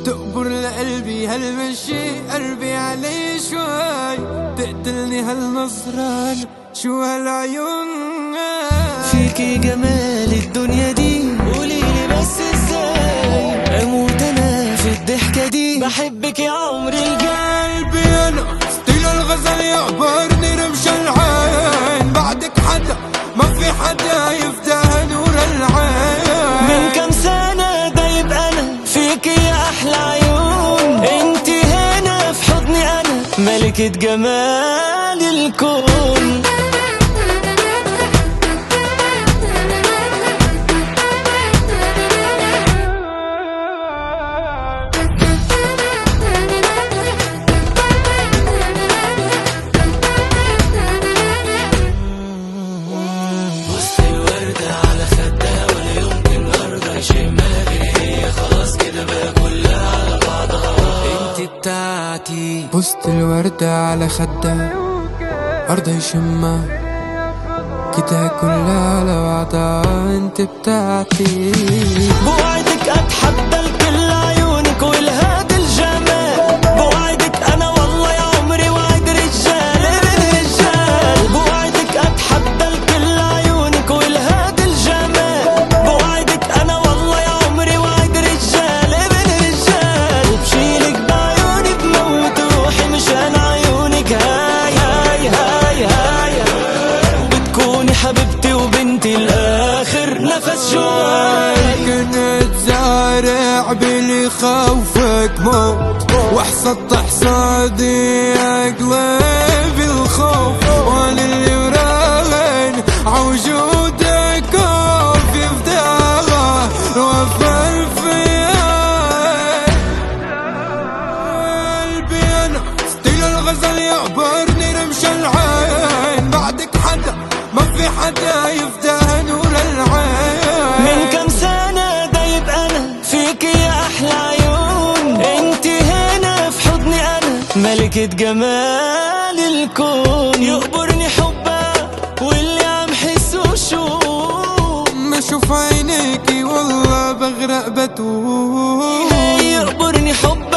تقبر لقلبي هالمشي، قلبي علي شوي تقتلني هالنظرة، شو هالعيون. فيكي جمال الدنيا دي، قوليلي بس ازاي اموت انا في الضحكة دي، بحبك يا عمري قلبي انا ستيل الغزل يعبرني رمش العين، بعدك حدا ما في حدا يفداها نور العين. من كم سنة دايب انا فيكي يا احلى عيون، انتي هنا في حضني انا ملكة جمال الكون. بوست الوردة على خدها أرضها يشمها كده كلها على بعضها، انت بتاعتي. بوعدك اتحدى الكل عيونك والهاد الجمال، بوعدك انا والله يا عمري وعد رجال ابن رجال، بوعدك اتحدى الكل عيونك والهاد الجمال، بوعدك انا والله يا عمري وعد رجال ابن رجال، وبشيلك بعيوني بموت روحي مشان عيونك. هاي هاي هاي هاي وبتكوني حبيبتي وبنتي الاخر نفس جواي. كنت زارع بلي خوفك موت، وحصدت حصادي اقلب الخوف، وانا اللي وراهن عوجودك في فداها وفر فيها. قلبي انا ستيل الغزل يعبرني رمش العين، بعدك حدا ما في حدا يفداها نور العين. من كم سنة دايب أنا فيك يا أحلى عيون، انتي هنا في حضني أنا ملكة جمال الكون. يقبرني حبها واللي عم حسه شوق، ما اشوف عينيكي والله بغرق بتوه. يقبرني حبها